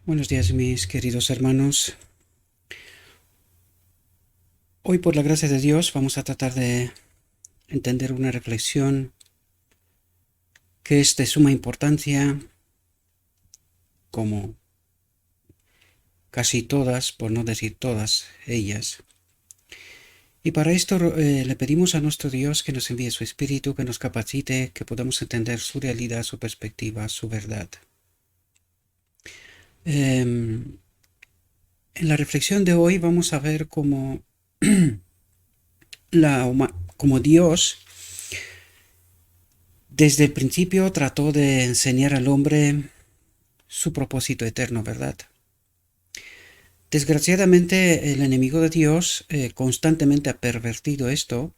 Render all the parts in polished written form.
Buenos días, mis queridos hermanos. Hoy, por la gracia de Dios, vamos a tratar de entender una reflexión que es de suma importancia, como casi todas, por no decir todas ellas. Y para esto le pedimos a nuestro Dios que nos envíe su Espíritu, que nos capacite, que podamos entender su realidad, su perspectiva, su verdad. En la reflexión de hoy vamos a ver cómo, como Dios desde el principio trató de enseñar al hombre su propósito eterno, ¿verdad? Desgraciadamente, el enemigo de Dios constantemente ha pervertido esto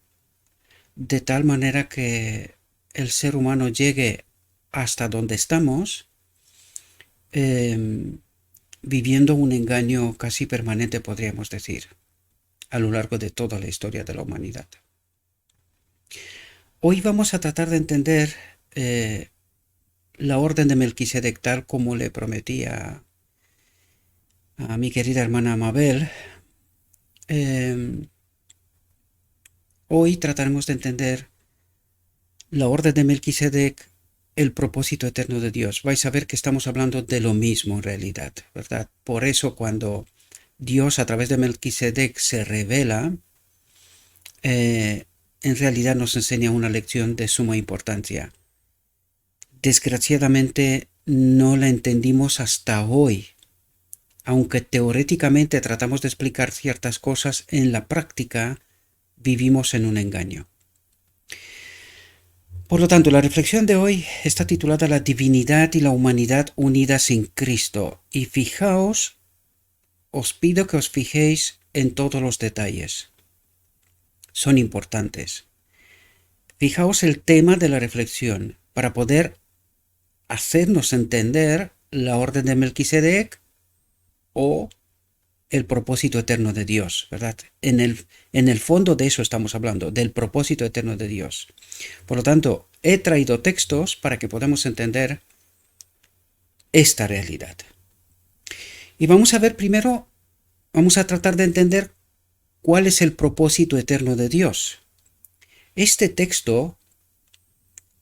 de tal manera que el ser humano llegue hasta donde estamos, eh, viviendo un engaño casi permanente, podríamos decir, a lo largo de toda la historia de la humanidad. Hoy vamos a tratar de entender la orden de Melquisedec tal como le prometía a mi querida hermana Mabel. Hoy trataremos de entender la orden de Melquisedec, el propósito eterno de Dios. Vais a ver que estamos hablando de lo mismo en realidad, ¿verdad? Por eso cuando Dios a través de Melquisedec se revela, en realidad nos enseña una lección de suma importancia. Desgraciadamente no la entendimos hasta hoy. Aunque teóricamente tratamos de explicar ciertas cosas, en la práctica vivimos en un engaño. Por lo tanto, la reflexión de hoy está titulada La divinidad y la humanidad unidas en Cristo. Y fijaos, os pido que os fijéis en todos los detalles. Son importantes. Fijaos el tema de la reflexión para poder hacernos entender la orden de Melquisedec o el propósito eterno de Dios, ¿verdad? En el fondo de eso estamos hablando, del propósito eterno de Dios. Por lo tanto, he traído textos para que podamos entender esta realidad. Y vamos a ver primero, vamos a tratar de entender cuál es el propósito eterno de Dios. Este texto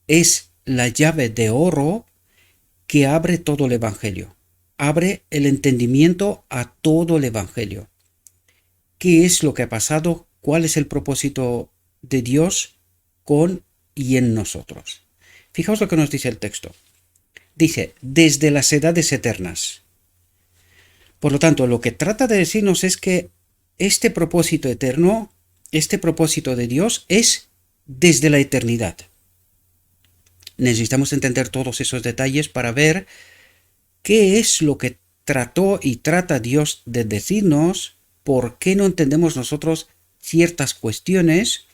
es la llave de oro que abre todo el Evangelio. Abre el entendimiento a todo el Evangelio. ¿Qué es lo que ha pasado? ¿Cuál es el propósito de Dios con y en nosotros? Fijaos lo que nos dice el texto. Dice, desde las edades eternas. Por lo tanto, lo que trata de decirnos es que este propósito eterno, este propósito de Dios es desde la eternidad. Necesitamos entender todos esos detalles para ver qué es lo que trató y trata Dios de decirnos, por qué no entendemos nosotros ciertas cuestiones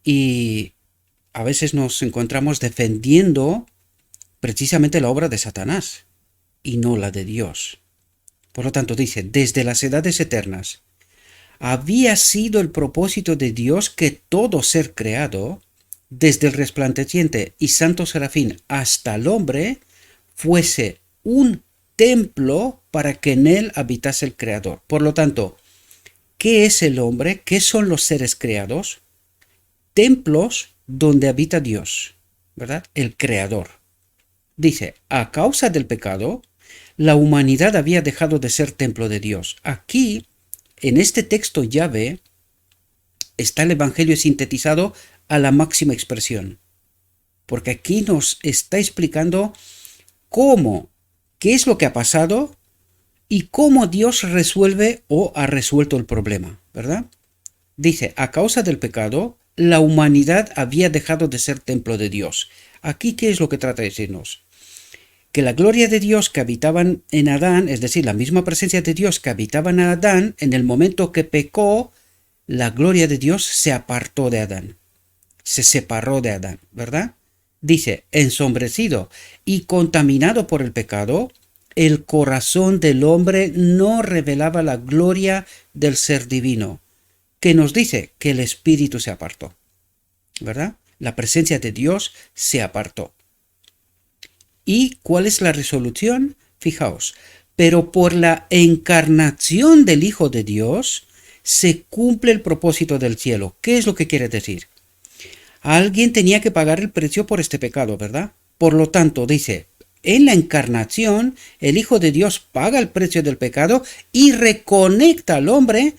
y a veces nos encontramos defendiendo precisamente la obra de Satanás y no la de Dios. Por lo tanto, dice, desde las edades eternas, había sido el propósito de Dios que todo ser creado, desde el resplandeciente y santo serafín hasta el hombre, fuese un templo para que en él habitase el Creador. Por lo tanto, ¿qué es el hombre? ¿Qué son los seres creados? Templos donde habita Dios, ¿verdad? El Creador. Dice, a causa del pecado, la humanidad había dejado de ser templo de Dios. Aquí, en este texto llave, está el Evangelio sintetizado a la máxima expresión. Porque aquí nos está explicando cómo, qué es lo que ha pasado y cómo Dios resuelve o ha resuelto el problema, ¿verdad? Dice, a causa del pecado, la humanidad había dejado de ser templo de Dios. Aquí, ¿qué es lo que trata de decirnos? Que la gloria de Dios que habitaban en Adán, es decir, la misma presencia de Dios que habitaba en Adán, en el momento que pecó, la gloria de Dios se apartó de Adán, se separó de Adán, ¿verdad? Dice, ensombrecido y contaminado por el pecado, el corazón del hombre no revelaba la gloria del ser divino, que nos dice que el espíritu se apartó, ¿verdad? La presencia de Dios se apartó. ¿Y cuál es la resolución? Fijaos, pero por la encarnación del Hijo de Dios se cumple el propósito del cielo. ¿Qué es lo que quiere decir? Alguien tenía que pagar el precio por este pecado, ¿verdad? Por lo tanto, dice, en la encarnación, el Hijo de Dios paga el precio del pecado y reconecta al hombre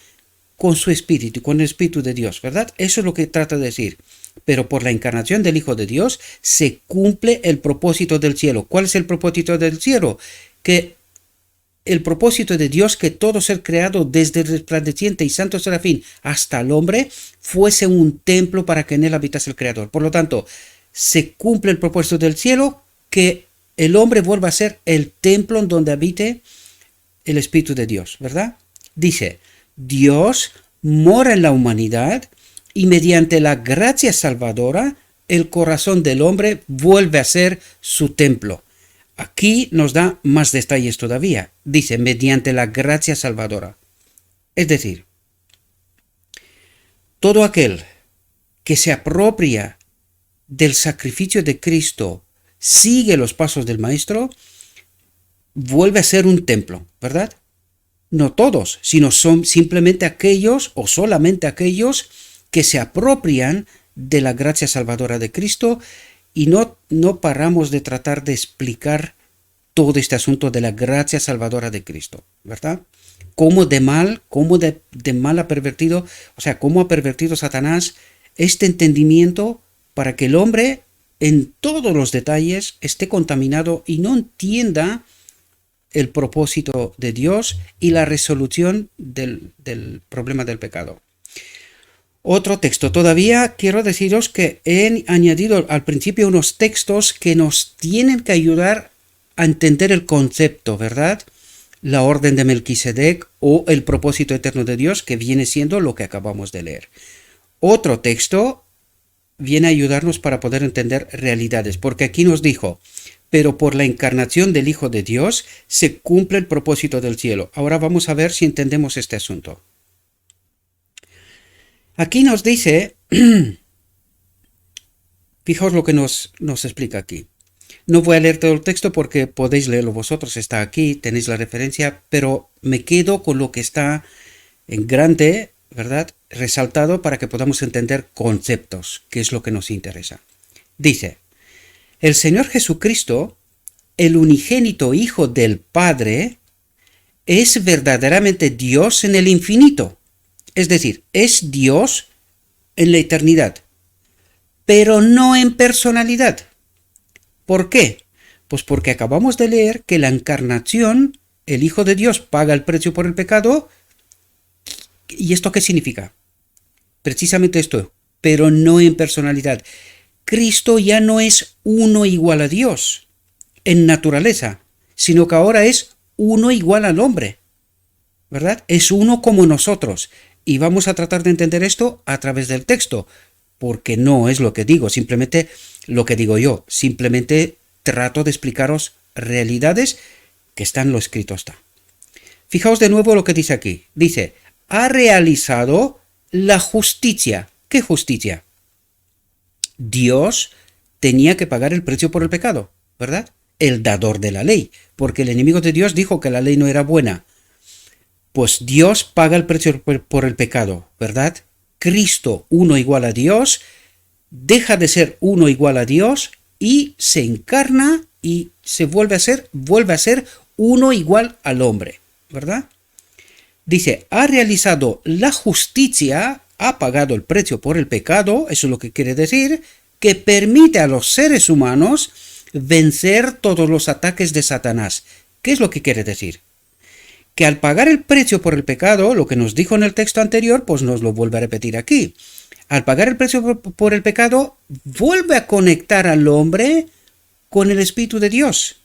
con su espíritu, con el Espíritu de Dios, ¿verdad? Eso es lo que trata de decir. Pero por la encarnación del Hijo de Dios se cumple el propósito del cielo. ¿Cuál es el propósito del cielo? Que el propósito de Dios, que todo ser creado desde el resplandeciente y santo serafín hasta el hombre, fuese un templo para que en él habitase el Creador. Por lo tanto, se cumple el propósito del cielo, que el hombre vuelva a ser el templo en donde habite el Espíritu de Dios, ¿verdad? Dice, Dios mora en la humanidad y mediante la gracia salvadora, el corazón del hombre vuelve a ser su templo. Aquí nos da más detalles todavía. Dice, mediante la gracia salvadora. Es decir, todo aquel que se apropia del sacrificio de Cristo, sigue los pasos del Maestro, vuelve a ser un templo, ¿verdad? No todos, sino son simplemente aquellos o solamente aquellos que se apropian de la gracia salvadora de Cristo, y no paramos de tratar de explicar todo este asunto de la gracia salvadora de Cristo, ¿verdad? Cómo de mal ha pervertido, o sea, cómo ha pervertido Satanás este entendimiento para que el hombre en todos los detalles esté contaminado y no entienda el propósito de Dios y la resolución del problema del pecado. Otro texto. Todavía quiero deciros que he añadido al principio unos textos que nos tienen que ayudar a entender el concepto, ¿verdad? La orden de Melquisedec o el propósito eterno de Dios, que viene siendo lo que acabamos de leer. Otro texto viene a ayudarnos para poder entender realidades, porque aquí nos dijo, pero por la encarnación del Hijo de Dios se cumple el propósito del cielo. Ahora vamos a ver si entendemos este asunto. Aquí nos dice, fijaos lo que nos explica aquí. No voy a leer todo el texto porque podéis leerlo vosotros, está aquí, tenéis la referencia, pero me quedo con lo que está en grande, ¿verdad?, resaltado para que podamos entender conceptos, que es lo que nos interesa. Dice, el Señor Jesucristo, el unigénito Hijo del Padre, es verdaderamente Dios en el infinito. Es decir, es Dios en la eternidad, pero no en personalidad. ¿Por qué? Pues porque acabamos de leer que la encarnación, el Hijo de Dios paga el precio por el pecado. ¿Y esto qué significa? Precisamente esto, pero no en personalidad. Cristo ya no es uno igual a Dios en naturaleza, sino que ahora es uno igual al hombre, ¿verdad? Es uno como nosotros. Y vamos a tratar de entender esto a través del texto, porque no es lo que digo, simplemente lo que digo yo. Simplemente trato de explicaros realidades que están en lo escrito está. Fijaos de nuevo lo que dice aquí. Dice, ha realizado la justicia. ¿Qué justicia? Dios tenía que pagar el precio por el pecado, ¿verdad? El dador de la ley, porque el enemigo de Dios dijo que la ley no era buena. Pues Dios paga el precio por el pecado, ¿verdad? Cristo, uno igual a Dios, deja de ser uno igual a Dios y se encarna y se vuelve a ser uno igual al hombre, ¿verdad? Dice, ha realizado la justicia, ha pagado el precio por el pecado, eso es lo que quiere decir, que permite a los seres humanos vencer todos los ataques de Satanás. ¿Qué es lo que quiere decir? Que al pagar el precio por el pecado, lo que nos dijo en el texto anterior, pues nos lo vuelve a repetir aquí. Al pagar el precio por el pecado, vuelve a conectar al hombre con el Espíritu de Dios.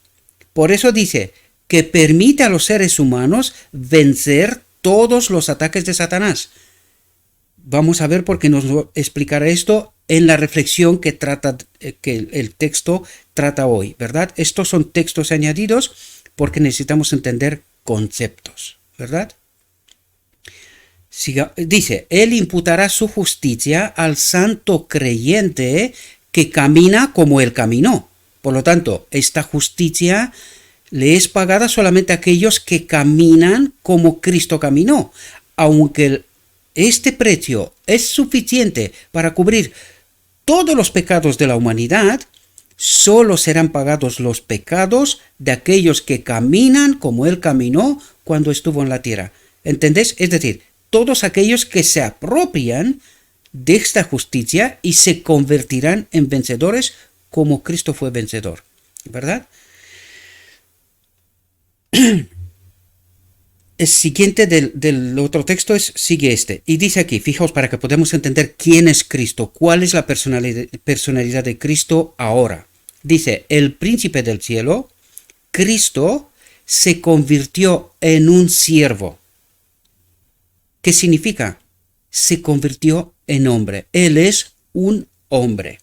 Por eso dice que permite a los seres humanos vencer todos los ataques de Satanás. Vamos a ver por qué nos explicará esto en la reflexión que el texto trata hoy, ¿verdad? Estos son textos añadidos porque necesitamos entender conceptos, ¿verdad? Dice, él imputará su justicia al santo creyente que camina como él caminó. Por lo tanto, esta justicia le es pagada solamente a aquellos que caminan como Cristo caminó. Aunque este precio es suficiente para cubrir todos los pecados de la humanidad, solo serán pagados los pecados de aquellos que caminan como Él caminó cuando estuvo en la tierra. ¿Entendés? Es decir, todos aquellos que se apropian de esta justicia y se convertirán en vencedores como Cristo fue vencedor. ¿Verdad? El siguiente del otro texto sigue este. Y dice aquí, fijaos para que podamos entender quién es Cristo, cuál es la personalidad de Cristo ahora. Dice, el príncipe del cielo, Cristo, se convirtió en un siervo. ¿Qué significa? Se convirtió en hombre. Él es un hombre.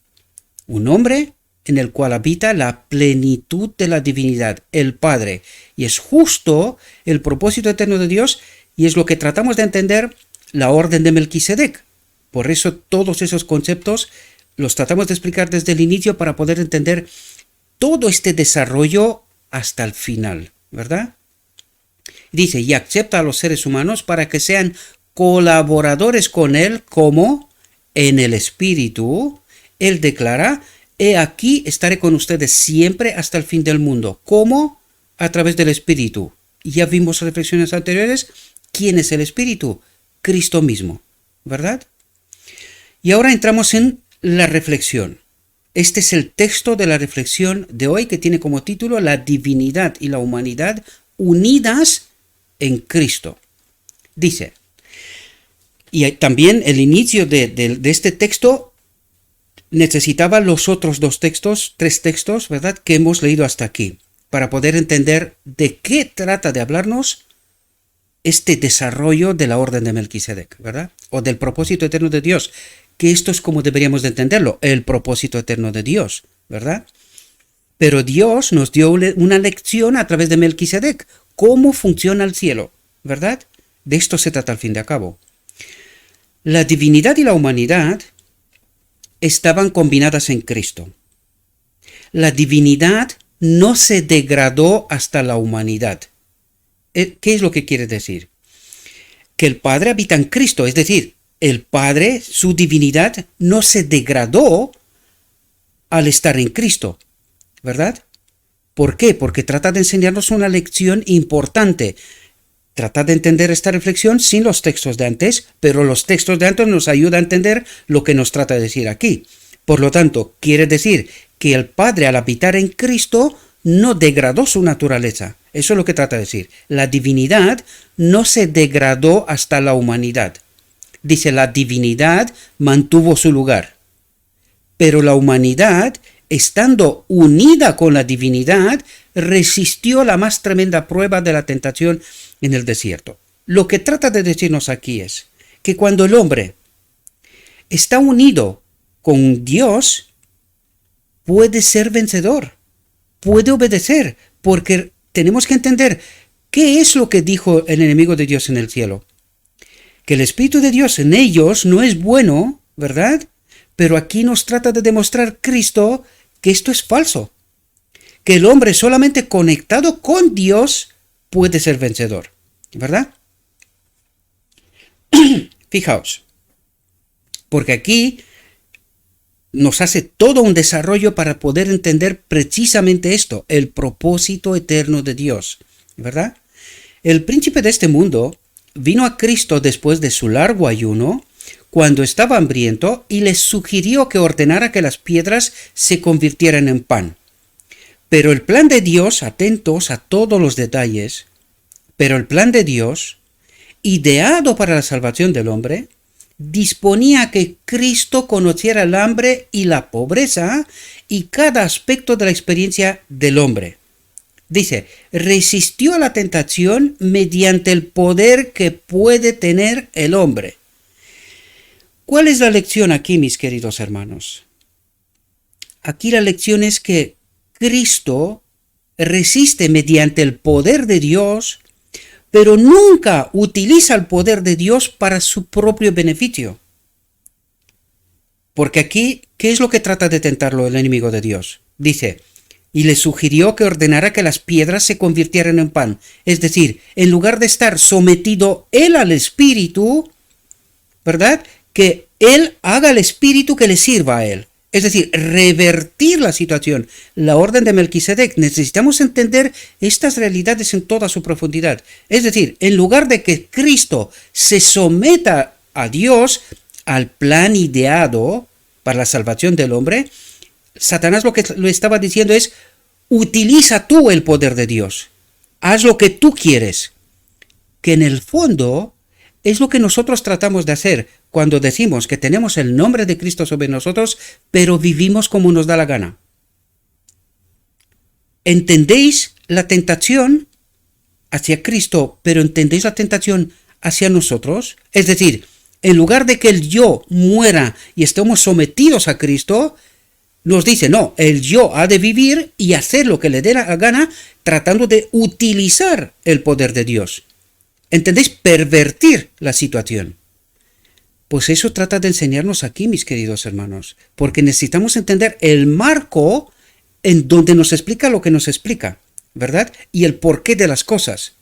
Un hombre en el cual habita la plenitud de la divinidad, el Padre. Y es justo el propósito eterno de Dios y es lo que tratamos de entender la orden de Melquisedec. Por eso todos esos conceptos los tratamos de explicar desde el inicio para poder entender todo este desarrollo hasta el final, ¿verdad? Dice, y acepta a los seres humanos para que sean colaboradores con Él como en el Espíritu. Él declara, he aquí estaré con ustedes siempre hasta el fin del mundo. ¿Cómo? A través del Espíritu. Ya vimos reflexiones anteriores. ¿Quién es el Espíritu? Cristo mismo, ¿verdad? Y ahora entramos en la reflexión. Este es el texto de la reflexión de hoy que tiene como título La divinidad y la humanidad unidas en Cristo. Dice, y también el inicio de este texto necesitaba los otros tres textos, ¿verdad?, que hemos leído hasta aquí, para poder entender de qué trata de hablarnos este desarrollo de la orden de Melquisedec, ¿verdad? O del propósito eterno de Dios, que esto es como deberíamos de entenderlo, el propósito eterno de Dios, ¿verdad? Pero Dios nos dio una lección a través de Melquisedec, cómo funciona el cielo, ¿verdad? De esto se trata al fin de a cabo. La divinidad y la humanidad estaban combinadas en Cristo. La divinidad no se degradó hasta la humanidad. ¿Qué es lo que quiere decir? Que el Padre habita en Cristo, es decir, el Padre, su divinidad, no se degradó al estar en Cristo, ¿verdad? ¿Por qué? Porque trata de enseñarnos una lección importante. Trata de entender esta reflexión sin los textos de antes, pero los textos de antes nos ayudan a entender lo que nos trata de decir aquí. Por lo tanto, quiere decir que el Padre al habitar en Cristo no degradó su naturaleza. Eso es lo que trata de decir. La divinidad no se degradó hasta la humanidad. Dice, la divinidad mantuvo su lugar. Pero la humanidad, estando unida con la divinidad, resistió la más tremenda prueba de la tentación en el desierto. Lo que trata de decirnos aquí es que cuando el hombre está unido con Dios, puede ser vencedor, puede obedecer, porque tenemos que entender qué es lo que dijo el enemigo de Dios en el cielo. Que el Espíritu de Dios en ellos no es bueno, ¿verdad? Pero aquí nos trata de demostrar Cristo que esto es falso. Que el hombre solamente conectado con Dios puede ser vencedor, ¿verdad? Fijaos, porque aquí nos hace todo un desarrollo para poder entender precisamente esto, el propósito eterno de Dios, ¿verdad? El príncipe de este mundo vino a Cristo después de su largo ayuno, cuando estaba hambriento, y les sugirió que ordenara que las piedras se convirtieran en pan. Pero el plan de Dios, atentos a todos los detalles, pero el plan de Dios, ideado para la salvación del hombre, disponía que Cristo conociera el hambre y la pobreza y cada aspecto de la experiencia del hombre. Dice, resistió a la tentación mediante el poder que puede tener el hombre. ¿Cuál es la lección aquí, mis queridos hermanos? Aquí la lección es que Cristo resiste mediante el poder de Dios, pero nunca utiliza el poder de Dios para su propio beneficio. Porque aquí, ¿qué es lo que trata de tentarlo el enemigo de Dios? Dice, y le sugirió que ordenara que las piedras se convirtieran en pan. Es decir, en lugar de estar sometido él al Espíritu, ¿verdad? Que él haga al Espíritu que le sirva a él. Es decir, revertir la situación. La orden de Melquisedec. Necesitamos entender estas realidades en toda su profundidad. Es decir, en lugar de que Cristo se someta a Dios, al plan ideado para la salvación del hombre, Satanás lo que le estaba diciendo es: utiliza tú el poder de Dios. Haz lo que tú quieres. Que en el fondo es lo que nosotros tratamos de hacer cuando decimos que tenemos el nombre de Cristo sobre nosotros, pero vivimos como nos da la gana. ¿Entendéis la tentación hacia Cristo, pero entendéis la tentación hacia nosotros? Es decir, en lugar de que el yo muera y estemos sometidos a Cristo, nos dice, no, el yo ha de vivir y hacer lo que le dé la gana, tratando de utilizar el poder de Dios. ¿Entendéis? Pervertir la situación. Pues eso trata de enseñarnos aquí, mis queridos hermanos, porque necesitamos entender el marco en donde nos explica lo que nos explica, ¿verdad? Y el porqué de las cosas.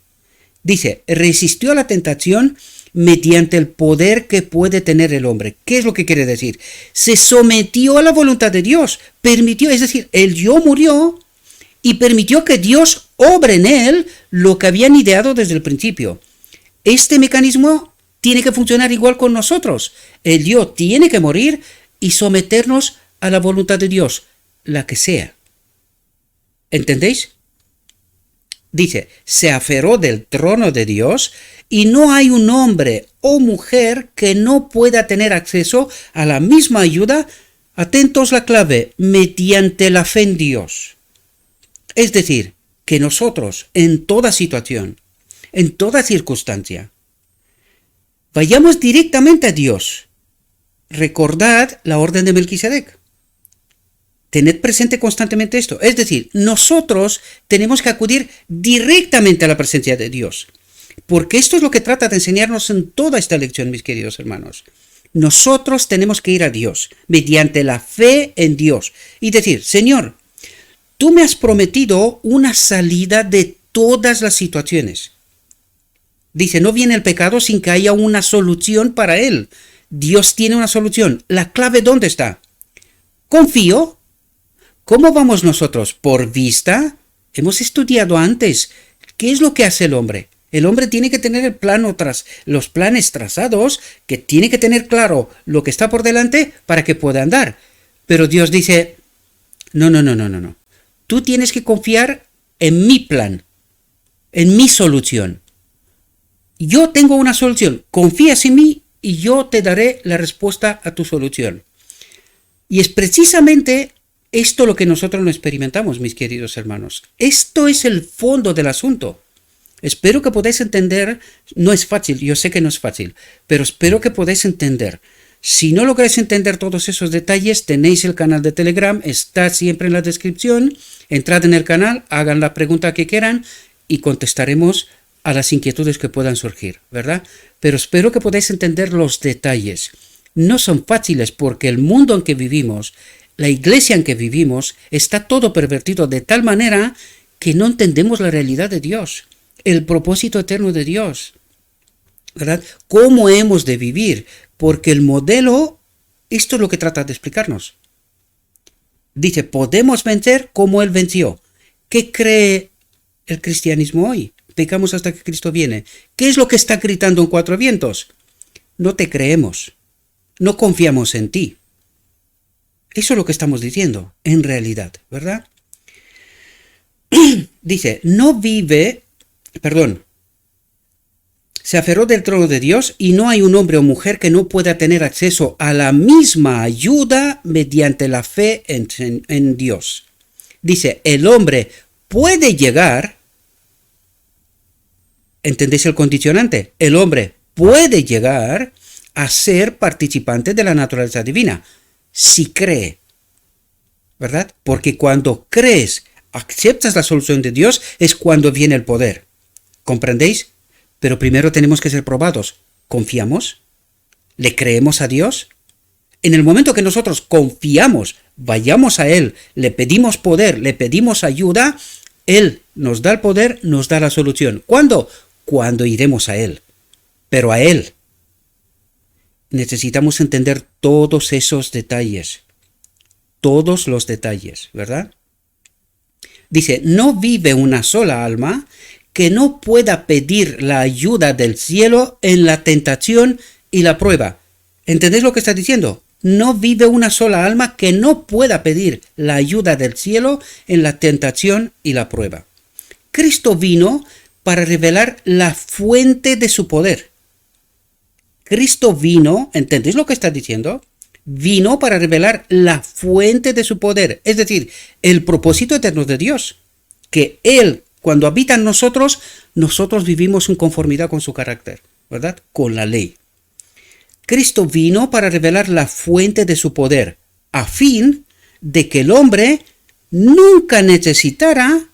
Dice, resistió a la tentación mediante el poder que puede tener el hombre. ¿Qué es lo que quiere decir? Se sometió a la voluntad de Dios, permitió, es decir, el yo murió y permitió que Dios obre en él lo que habían ideado desde el principio. Este mecanismo tiene que funcionar igual con nosotros. El yo tiene que morir y someternos a la voluntad de Dios, la que sea. ¿Entendéis? Dice, se aferró del trono de Dios y no hay un hombre o mujer que no pueda tener acceso a la misma ayuda. Atentos la clave, mediante la fe en Dios. Es decir, que nosotros en toda situación, en toda circunstancia, vayamos directamente a Dios. Recordad la orden de Melquisedec. Tened presente constantemente esto. Es decir, nosotros tenemos que acudir directamente a la presencia de Dios. Porque esto es lo que trata de enseñarnos en toda esta lección, mis queridos hermanos. Nosotros tenemos que ir a Dios mediante la fe en Dios y decir, Señor, tú me has prometido una salida de todas las situaciones. Dice, no viene el pecado sin que haya una solución para él. Dios tiene una solución. ¿La clave dónde está? Confío. ¿Cómo vamos nosotros? ¿Por vista? Hemos estudiado antes. ¿Qué es lo que hace el hombre? El hombre tiene que tener los planes trazados, que tiene que tener claro lo que está por delante para que pueda andar. Pero Dios dice, no. Tú tienes que confiar en mi plan, en mi solución. Yo tengo una solución. Confías en mí y yo te daré la respuesta a tu solución. Y es precisamente esto lo que nosotros no experimentamos, mis queridos hermanos. Esto es el fondo del asunto. Espero que podáis entender. No es fácil, yo sé que no es fácil, pero espero que podáis entender. Si no lográis entender todos esos detalles, tenéis el canal de Telegram, está siempre en la descripción. Entrad en el canal, hagan la pregunta que quieran y contestaremos a las inquietudes que puedan surgir, ¿verdad? Pero espero que podáis entender los detalles. No son fáciles porque el mundo en que vivimos, la iglesia en que vivimos, está todo pervertido de tal manera que no entendemos la realidad de Dios, el propósito eterno de Dios, ¿verdad? ¿Cómo hemos de vivir? Porque el modelo, esto es lo que trata de explicarnos. Dice, podemos vencer como Él venció. ¿Qué cree el cristianismo hoy? Pecamos hasta que Cristo viene. ¿Qué es lo que está gritando en cuatro vientos? No te creemos. No confiamos en ti. Eso es lo que estamos diciendo, en realidad, ¿verdad? Dice, se aferró del trono de Dios y no hay un hombre o mujer que no pueda tener acceso a la misma ayuda mediante la fe en Dios. Dice, el hombre puede llegar, ¿entendéis el condicionante? El hombre puede llegar a ser participante de la naturaleza divina, si cree, ¿verdad? Porque cuando crees, aceptas la solución de Dios, es cuando viene el poder. ¿Comprendéis? Pero primero tenemos que ser probados. ¿Confiamos? ¿Le creemos a Dios? En el momento que nosotros confiamos, vayamos a Él, le pedimos poder, le pedimos ayuda, Él nos da el poder, nos da la solución. ¿Cuándo? Cuando iremos a Él. Pero a Él. Necesitamos entender todos esos detalles. Todos los detalles, ¿verdad? Dice, no vive una sola alma que no pueda pedir la ayuda del cielo en la tentación y la prueba. ¿Entendéis lo que está diciendo? No vive una sola alma que no pueda pedir la ayuda del cielo en la tentación y la prueba. Cristo vino para revelar la fuente de su poder. Cristo vino, ¿entendéis lo que está diciendo? Vino para revelar la fuente de su poder, es decir, el propósito eterno de Dios, que Él, cuando habita en nosotros, nosotros vivimos en conformidad con su carácter, ¿verdad? Con la ley. Cristo vino para revelar la fuente de su poder, a fin de que el hombre nunca necesitara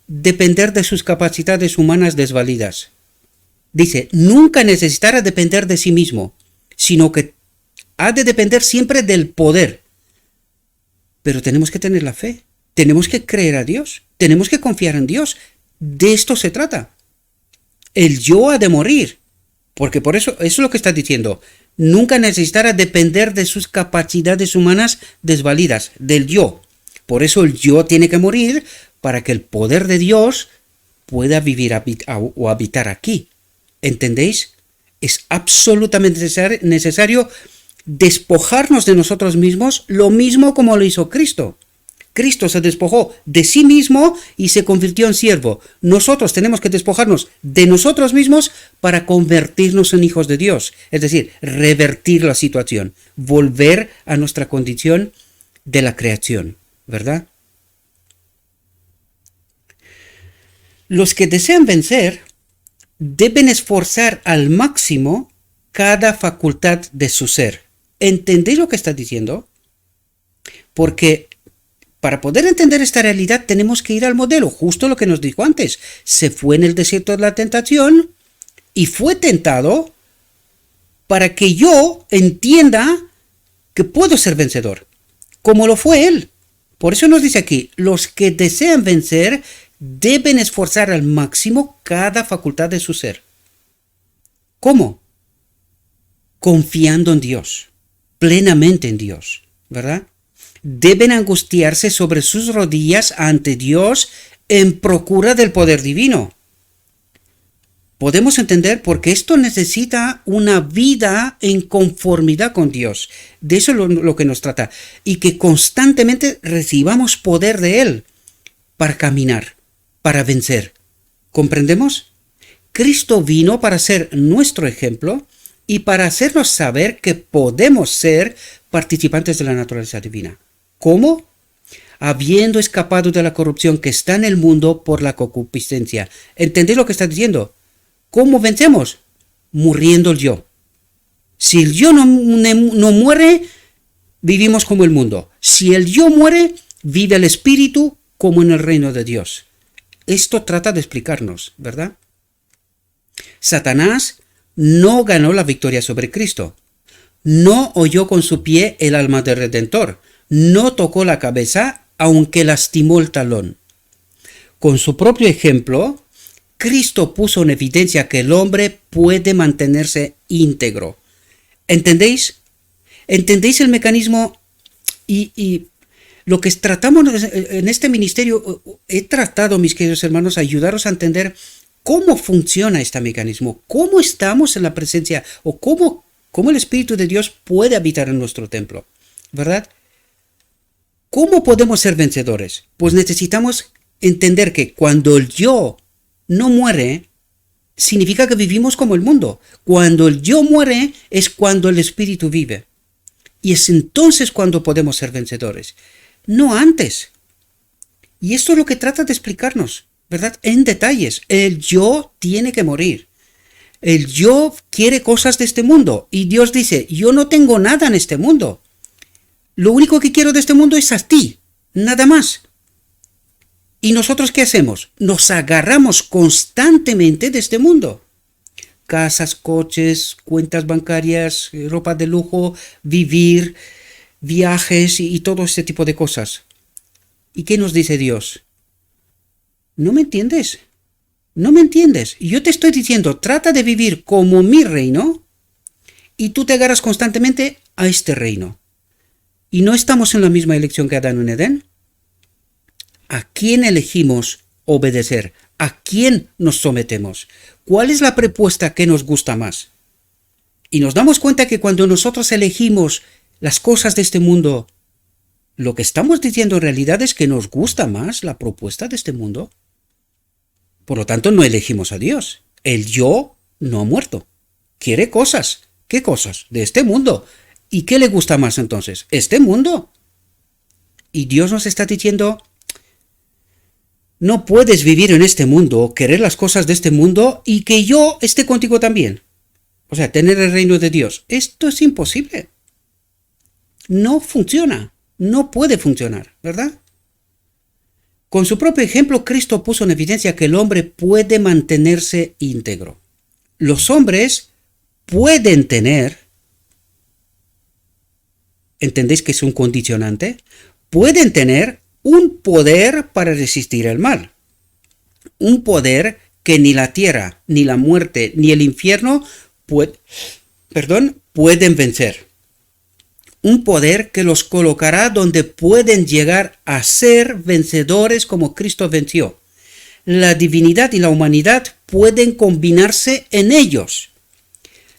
depender de sus capacidades humanas desvalidas. Dice, nunca necesitara depender de sí mismo, sino que ha de depender siempre del poder. Pero tenemos que tener la fe, tenemos que creer a Dios, tenemos que confiar en Dios. De esto se trata. El yo ha de morir, porque por eso es lo que está diciendo. Nunca necesitará depender de sus capacidades humanas desvalidas, del yo. Por eso el yo tiene que morir para que el poder de Dios pueda vivir o habitar aquí. ¿Entendéis? Es absolutamente necesario despojarnos de nosotros mismos, lo mismo como lo hizo Cristo. Cristo se despojó de sí mismo y se convirtió en siervo. Nosotros tenemos que despojarnos de nosotros mismos para convertirnos en hijos de Dios. Es decir, revertir la situación, volver a nuestra condición de la creación, ¿verdad? Los que desean vencer deben esforzar al máximo cada facultad de su ser. ¿Entendéis lo que está diciendo? Porque para poder entender esta realidad tenemos que ir al modelo, justo lo que nos dijo antes. Se fue en el desierto de la tentación y fue tentado para que yo entienda que puedo ser vencedor, como lo fue él. Por eso nos dice aquí, los que desean vencer deben esforzar al máximo cada facultad de su ser. ¿Cómo? Confiando en Dios, plenamente en Dios, ¿verdad? Deben angustiarse sobre sus rodillas ante Dios en procura del poder divino. Podemos entender porque esto necesita una vida en conformidad con Dios. De eso es lo que nos trata. Y que constantemente recibamos poder de Él para caminar, para vencer. ¿Comprendemos? Cristo vino para ser nuestro ejemplo y para hacernos saber que podemos ser participantes de la naturaleza divina. ¿Cómo? Habiendo escapado de la corrupción que está en el mundo por la concupiscencia. ¿Entendéis lo que está diciendo? ¿Cómo vencemos? Muriendo el yo. Si el yo no muere, vivimos como el mundo. Si el yo muere, vive el espíritu como en el reino de Dios. Esto trata de explicarnos, ¿verdad? Satanás no ganó la victoria sobre Cristo. No oyó con su pie el alma del Redentor. No tocó la cabeza, aunque lastimó el talón. Con su propio ejemplo, Cristo puso en evidencia que el hombre puede mantenerse íntegro. ¿Entendéis? ¿Entendéis el mecanismo? Y lo que tratamos en este ministerio, he tratado, mis queridos hermanos, a ayudaros a entender cómo funciona este mecanismo, cómo estamos en la presencia o cómo el Espíritu de Dios puede habitar en nuestro templo, ¿verdad? ¿Cómo podemos ser vencedores? Pues necesitamos entender que cuando el yo no muere, significa que vivimos como el mundo. Cuando el yo muere es cuando el Espíritu vive. Y es entonces cuando podemos ser vencedores, no antes. Y esto es lo que trata de explicarnos, ¿verdad? En detalles. El yo tiene que morir. El yo quiere cosas de este mundo. Y Dios dice, yo no tengo nada en este mundo. Lo único que quiero de este mundo es a ti, nada más. ¿Y nosotros qué hacemos? Nos agarramos constantemente de este mundo. Casas, coches, cuentas bancarias, ropa de lujo, vivir, viajes y todo este tipo de cosas. ¿Y qué nos dice Dios? ¿No me entiendes? No me entiendes. Yo te estoy diciendo, trata de vivir como mi reino y tú te agarras constantemente a este reino. ¿Y no estamos en la misma elección que Adán en Edén? ¿A quién elegimos obedecer? ¿A quién nos sometemos? ¿Cuál es la propuesta que nos gusta más? Y nos damos cuenta que cuando nosotros elegimos las cosas de este mundo, lo que estamos diciendo en realidad es que nos gusta más la propuesta de este mundo. Por lo tanto, no elegimos a Dios. El yo no ha muerto. Quiere cosas. ¿Qué cosas? De este mundo. ¿Y qué le gusta más entonces? Este mundo. Y Dios nos está diciendo, no puedes vivir en este mundo, querer las cosas de este mundo y que yo esté contigo también. O sea, tener el reino de Dios. Esto es imposible. No funciona. No puede funcionar, ¿verdad? Con su propio ejemplo, Cristo puso en evidencia que el hombre puede mantenerse íntegro. Los hombres pueden tener, ¿entendéis que es un condicionante? Pueden tener un poder para resistir el mal. Un poder que ni la tierra, ni la muerte, ni el infierno pueden vencer. Un poder que los colocará donde pueden llegar a ser vencedores como Cristo venció. La divinidad y la humanidad pueden combinarse en ellos.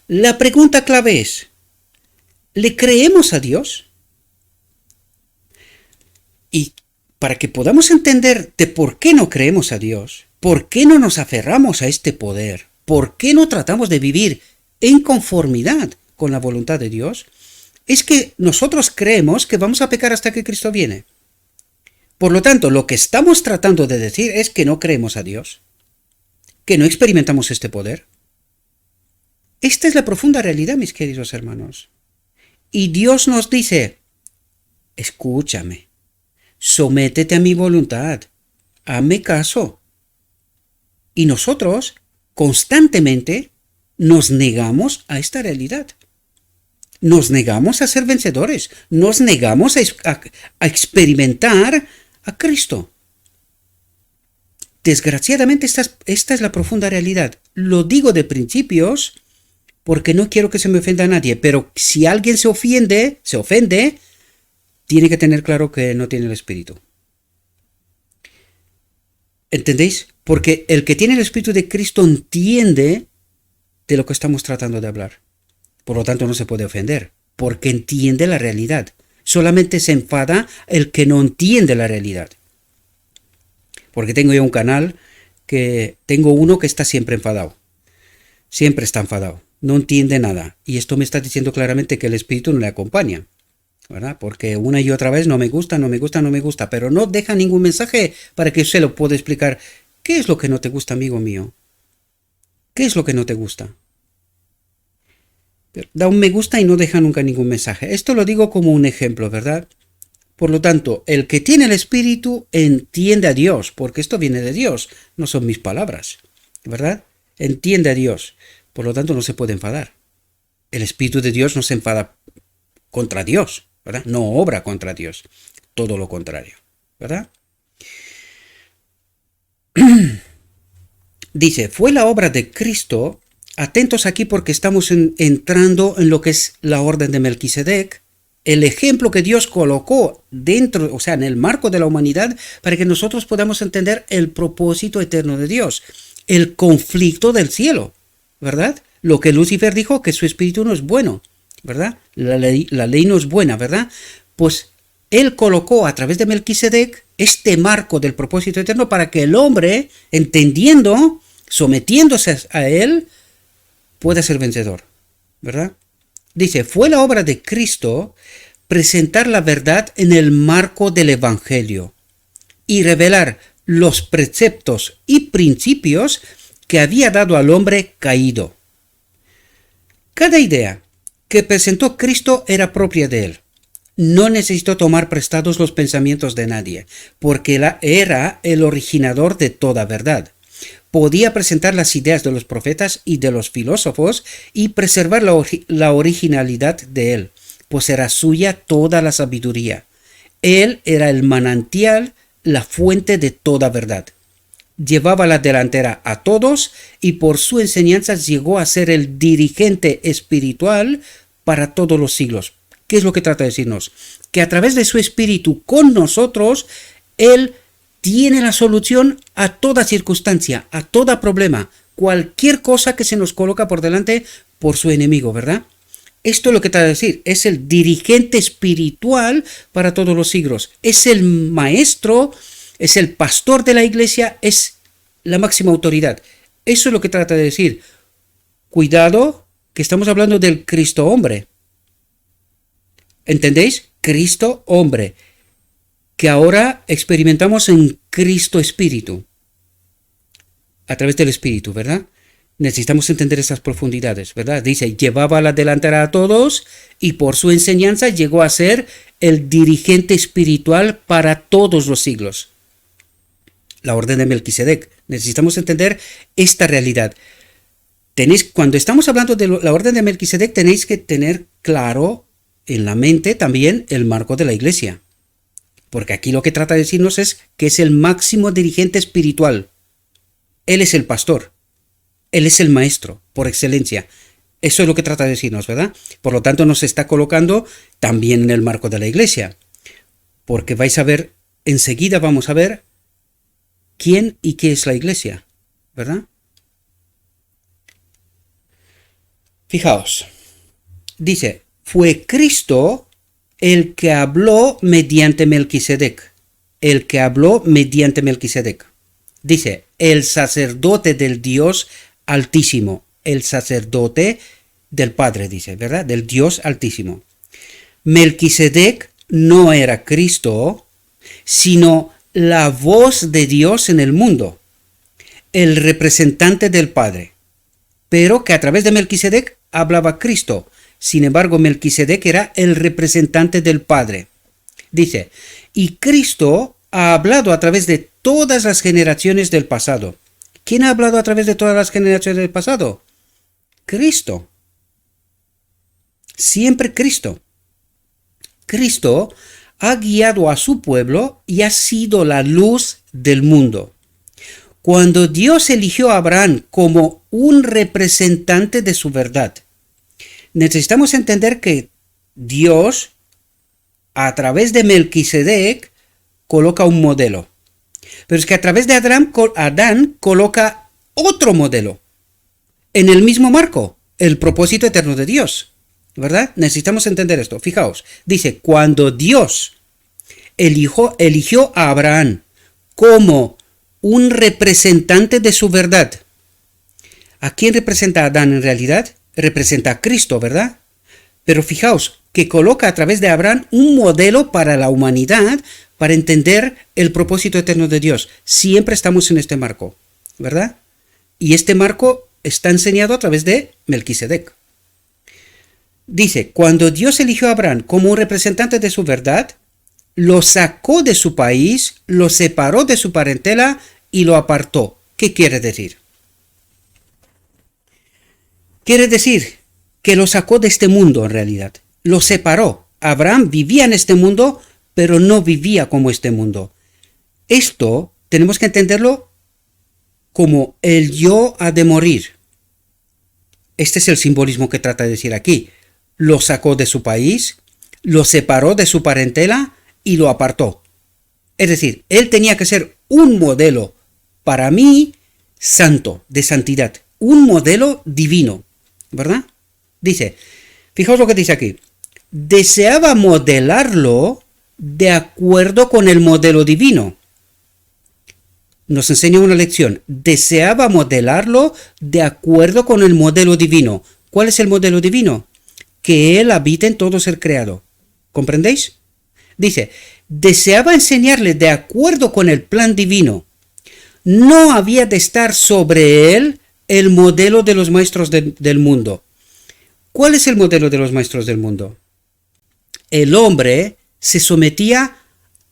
La pregunta clave es, ¿le creemos a Dios? Y para que podamos entender de por qué no creemos a Dios, por qué no nos aferramos a este poder, por qué no tratamos de vivir en conformidad con la voluntad de Dios, es que nosotros creemos que vamos a pecar hasta que Cristo viene. Por lo tanto, lo que estamos tratando de decir es que no creemos a Dios, que no experimentamos este poder. Esta es la profunda realidad, mis queridos hermanos. Y Dios nos dice, escúchame, sométete a mi voluntad, hazme caso. Y nosotros constantemente nos negamos a esta realidad. Nos negamos a ser vencedores, nos negamos a experimentar a Cristo. Desgraciadamente esta es la profunda realidad. Lo digo de principios porque no quiero que se me ofenda a nadie, pero si alguien se ofende, tiene que tener claro que no tiene el Espíritu. ¿Entendéis? Porque el que tiene el Espíritu de Cristo entiende de lo que estamos tratando de hablar. Por lo tanto, no se puede ofender, porque entiende la realidad. Solamente se enfada el que no entiende la realidad. Porque tengo yo un canal tengo uno que está siempre enfadado. Siempre está enfadado. No entiende nada. Y esto me está diciendo claramente que el Espíritu no le acompaña, ¿verdad? Porque una y otra vez no me gusta, pero no deja ningún mensaje para que usted lo pueda explicar. ¿Qué es lo que no te gusta, amigo mío? ¿Qué es lo que no te gusta? Da un me gusta y no deja nunca ningún mensaje. Esto lo digo como un ejemplo, ¿verdad? Por lo tanto, el que tiene el Espíritu entiende a Dios, porque esto viene de Dios, no son mis palabras, ¿verdad? Entiende a Dios, por lo tanto no se puede enfadar. El Espíritu de Dios no se enfada contra Dios, ¿verdad? No obra contra Dios, todo lo contrario, ¿verdad? Dice, fue la obra de Cristo. Atentos aquí porque estamos entrando en lo que es la orden de Melquisedec, el ejemplo que Dios colocó dentro, o sea, en el marco de la humanidad, para que nosotros podamos entender el propósito eterno de Dios, el conflicto del cielo, ¿verdad? Lo que Lucifer dijo, que su espíritu no es bueno, ¿verdad? La ley no es buena, ¿verdad? Pues él colocó a través de Melquisedec este marco del propósito eterno para que el hombre, entendiendo, sometiéndose a él, pueda ser vencedor, ¿verdad? Dice, fue la obra de Cristo presentar la verdad en el marco del Evangelio y revelar los preceptos y principios que había dado al hombre caído. Cada idea que presentó Cristo era propia de él. No necesitó tomar prestados los pensamientos de nadie, porque era el originador de toda verdad. Podía presentar las ideas de los profetas y de los filósofos y preservar la originalidad de él. pues era suya toda la sabiduría. Él era el manantial, la fuente de toda verdad. Llevaba la delantera a todos y por su enseñanza llegó a ser el dirigente espiritual para todos los siglos. ¿Qué es lo que trata de decirnos? Que a través de su espíritu con nosotros, Él tiene la solución a toda circunstancia, a todo problema, cualquier cosa que se nos coloca por delante por su enemigo, ¿verdad? Esto es lo que trata de decir, es el dirigente espiritual para todos los siglos, es el maestro, es el pastor de la iglesia, es la máxima autoridad. Eso es lo que trata de decir. Cuidado, que estamos hablando del Cristo hombre. ¿Entendéis? Cristo hombre, que ahora experimentamos en Cristo espíritu, a través del espíritu, ¿verdad? Necesitamos entender esas profundidades, ¿verdad? Dice, llevaba la delantera a todos y por su enseñanza llegó a ser el dirigente espiritual para todos los siglos. La orden de Melquisedec. Necesitamos entender esta realidad. Cuando estamos hablando de la orden de Melquisedec, tenéis que tener claro en la mente también el marco de la iglesia. Porque aquí lo que trata de decirnos es que es el máximo dirigente espiritual. Él es el pastor. Él es el maestro, por excelencia. Eso es lo que trata de decirnos, ¿verdad? Por lo tanto, nos está colocando también en el marco de la iglesia. Porque vais a ver, enseguida vamos a ver quién y qué es la iglesia, ¿verdad? Fijaos, dice, fue Cristo el que habló mediante Melquisedec. El que habló mediante Melquisedec. Dice, el sacerdote del Dios Altísimo. El sacerdote del Padre, dice, ¿verdad? Del Dios Altísimo. Melquisedec no era Cristo, sino la voz de Dios en el mundo. El representante del Padre. Pero que a través de Melquisedec hablaba Cristo. Sin embargo, Melquisedec era el representante del Padre. Dice, y Cristo ha hablado a través de todas las generaciones del pasado. ¿Quién ha hablado a través de todas las generaciones del pasado? Cristo. Siempre Cristo. Cristo ha guiado a su pueblo y ha sido la luz del mundo. Cuando Dios eligió a Abraham como un representante de su verdad, necesitamos entender que Dios, a través de Melquisedec, coloca un modelo. Pero es que a través de Adán coloca otro modelo. En el mismo marco, el propósito eterno de Dios. ¿Verdad? Necesitamos entender esto. Fijaos, dice, cuando Dios eligió a Abraham como un representante de su verdad. ¿A quién representa a Adán en realidad? Representa a Cristo, ¿verdad? Pero fijaos que coloca a través de Abraham un modelo para la humanidad para entender el propósito eterno de Dios. Siempre estamos en este marco, ¿verdad? Y este marco está enseñado a través de Melquisedec. Dice, cuando Dios eligió a Abraham como un representante de su verdad, lo sacó de su país, lo separó de su parentela y lo apartó. ¿Qué quiere decir? Quiere decir que lo sacó de este mundo en realidad. Lo separó. Abraham vivía en este mundo, pero no vivía como este mundo. Esto tenemos que entenderlo como el yo ha de morir. Este es el simbolismo que trata de decir aquí. Lo sacó de su país, lo separó de su parentela y lo apartó. Es decir, él tenía que ser un modelo para mí santo, de santidad, un modelo divino, ¿verdad? Dice, fijaos lo que dice aquí, deseaba modelarlo de acuerdo con el modelo divino. Nos enseña una lección, deseaba modelarlo de acuerdo con el modelo divino. ¿Cuál es el modelo divino? Que Él habita en todo ser creado. ¿Comprendéis? Dice, deseaba enseñarle de acuerdo con el plan divino. No había de estar sobre Él el modelo de los maestros del mundo. ¿Cuál es el modelo de los maestros del mundo? El hombre se sometía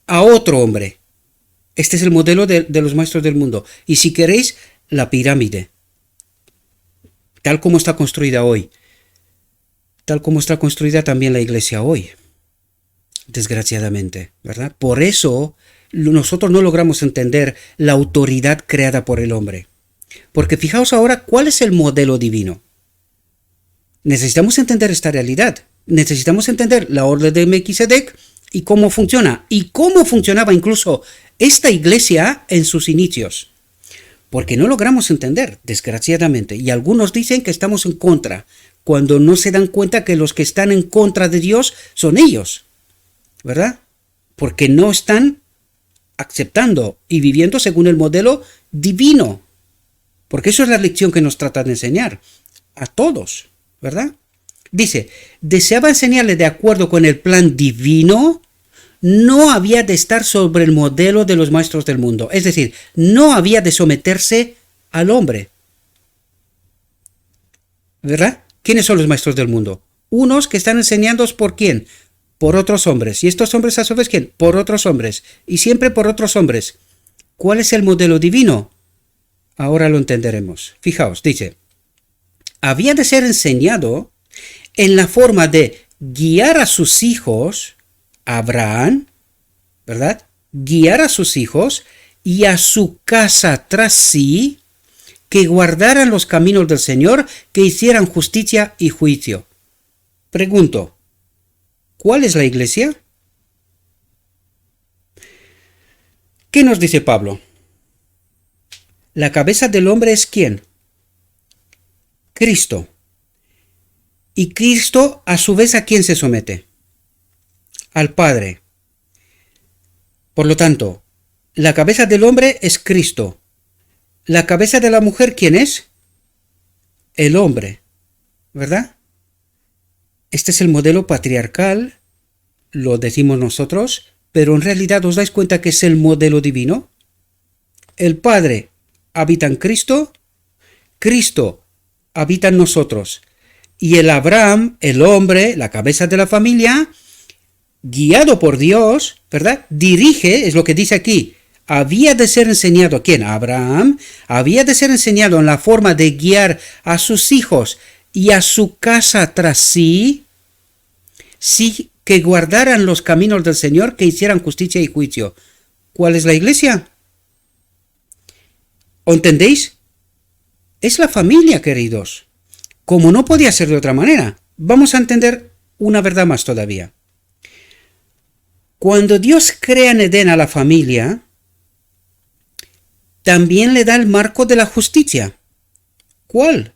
a otro hombre. Este es el modelo de los maestros del mundo. Y si queréis, la pirámide, tal como está construida hoy. tal como está construida también la iglesia hoy, desgraciadamente, ¿verdad? Por eso nosotros no logramos entender la autoridad creada por el hombre. Porque fijaos ahora cuál es el modelo divino. Necesitamos entender esta realidad. Necesitamos entender la orden de Melquisedec y cómo funciona. Y cómo funcionaba incluso esta iglesia en sus inicios. Porque no logramos entender, desgraciadamente. Y algunos dicen que estamos en contra, cuando no se dan cuenta que los que están en contra de Dios son ellos, ¿verdad? Porque no están aceptando y viviendo según el modelo divino. Porque eso es la lección que nos trata de enseñar a todos, ¿verdad? Dice, deseaba enseñarle de acuerdo con el plan divino, no había de estar sobre el modelo de los maestros del mundo. Es decir, no había de someterse al hombre. ¿Verdad? ¿Quiénes son los maestros del mundo? Unos que están enseñados por quién? Por otros hombres. ¿Y estos hombres a su vez quién? Por otros hombres. Y siempre por otros hombres. ¿Cuál es el modelo divino? Ahora lo entenderemos. Fijaos, dice, había de ser enseñado en la forma de guiar a sus hijos, Abraham, ¿verdad? Guiar a sus hijos y a su casa tras sí, que guardaran los caminos del Señor, que hicieran justicia y juicio. Pregunto, ¿cuál es la iglesia? ¿Qué nos dice Pablo? La cabeza del hombre es ¿quién? Cristo. Y Cristo, a su vez, ¿a quién se somete? Al Padre. Por lo tanto, la cabeza del hombre es Cristo. La cabeza de la mujer, ¿quién es? El hombre. ¿Verdad? Este es el modelo patriarcal, lo decimos nosotros, pero en realidad ¿os dais cuenta que es el modelo divino? El Padre habita en Cristo, Cristo habita en nosotros. Y el Abraham, el hombre, la cabeza de la familia, guiado por Dios, ¿verdad? Dirige, es lo que dice aquí, había de ser enseñado, ¿a quién? A Abraham, había de ser enseñado en la forma de guiar a sus hijos y a su casa tras sí, sí que guardaran los caminos del Señor, que hicieran justicia y juicio. ¿Cuál es la iglesia? ¿O entendéis? Es la familia, queridos. Como no podía ser de otra manera, vamos a entender una verdad más todavía. Cuando Dios crea en Edén a la familia, también le da el marco de la justicia. ¿Cuál?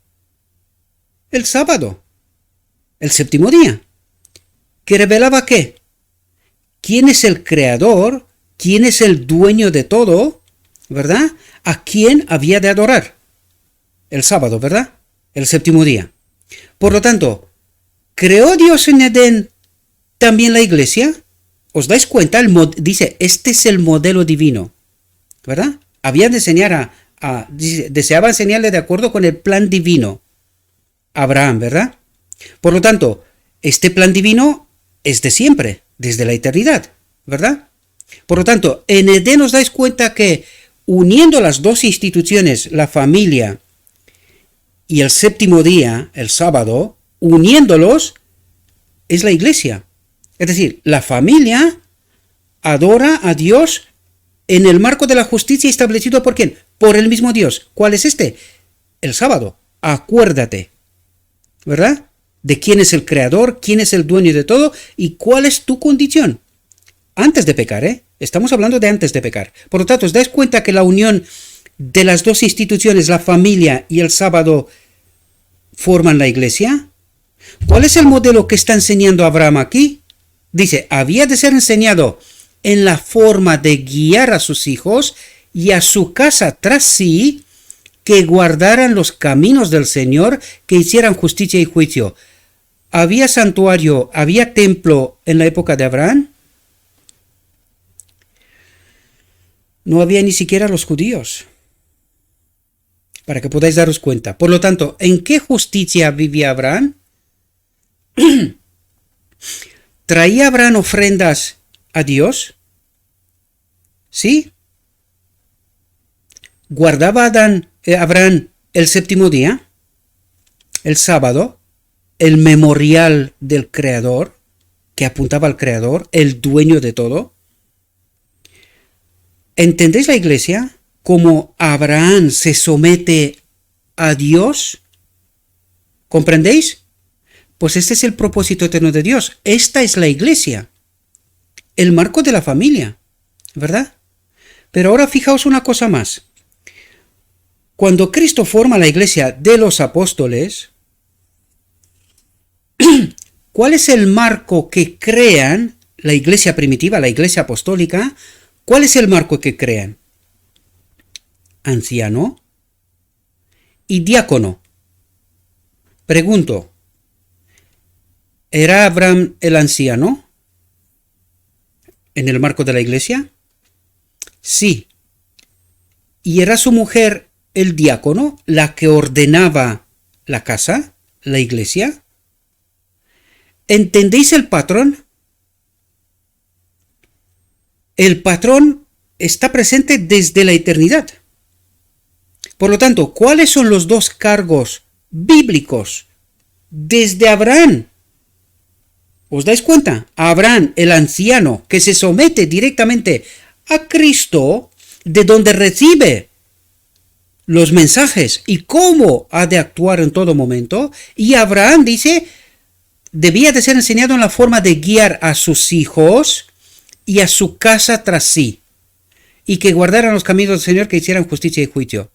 El sábado, el séptimo día, que revelaba ¿qué? ¿Quién es el creador? ¿Quién es el dueño de todo? ¿Verdad? ¿A quién había de adorar? El sábado, ¿verdad? El séptimo día. Por lo tanto, ¿creó Dios en Edén también la iglesia? ¿Os dais cuenta? Dice, este es el modelo divino, ¿verdad? Había de enseñar deseaba enseñarle de acuerdo con el plan divino a Abraham, ¿verdad? Por lo tanto, este plan divino es de siempre, desde la eternidad, ¿verdad? Por lo tanto, en Edén os dais cuenta que uniendo las dos instituciones, la familia y el séptimo día, el sábado, uniéndolos, es la iglesia. Es decir, la familia adora a Dios en el marco de la justicia establecido por ¿quién? Por el mismo Dios. ¿Cuál es este? El sábado. Acuérdate, ¿verdad? De quién es el creador, quién es el dueño de todo y cuál es tu condición. Antes de pecar, ¿eh? Estamos hablando de antes de pecar. Por lo tanto, ¿os dais cuenta que la unión de las dos instituciones, la familia y el sábado, forman la iglesia? ¿Cuál es el modelo que está enseñando Abraham aquí? Dice, había de ser enseñado en la forma de guiar a sus hijos y a su casa tras sí, que guardaran los caminos del Señor, que hicieran justicia y juicio. ¿Había santuario, había templo en la época de Abraham? No había ni siquiera los judíos, para que podáis daros cuenta. Por lo tanto, ¿en qué justicia vivía Abraham? ¿Traía Abraham ofrendas a Dios? ¿Sí? ¿Guardaba Abraham el séptimo día? ¿El sábado? el memorial del Creador, que apuntaba al Creador, el dueño de todo. ¿Entendéis la iglesia como Abraham se somete a Dios? ¿Comprendéis? Pues este es el propósito eterno de Dios. Esta es la iglesia, el marco de la familia, ¿verdad? Pero ahora fijaos una cosa más. Cuando Cristo forma la iglesia de los apóstoles, ¿cuál es el marco que crean la iglesia primitiva, la iglesia apostólica? ¿Cuál es el marco que crean? Anciano y diácono. Pregunto, ¿era Abraham el anciano en el marco de la iglesia? Sí. ¿Y era su mujer el diácono, la que ordenaba la casa, la iglesia? ¿Entendéis el patrón? El patrón está presente desde la eternidad. Por lo tanto, ¿cuáles son los dos cargos bíblicos desde Abraham? ¿Os dais cuenta? Abraham, el anciano, que se somete directamente a Cristo, de donde recibe los mensajes y cómo ha de actuar en todo momento. Y Abraham dice, debía de ser enseñado en la forma de guiar a sus hijos y a su casa tras sí, y que guardaran los caminos del Señor, que hicieran justicia y juicio.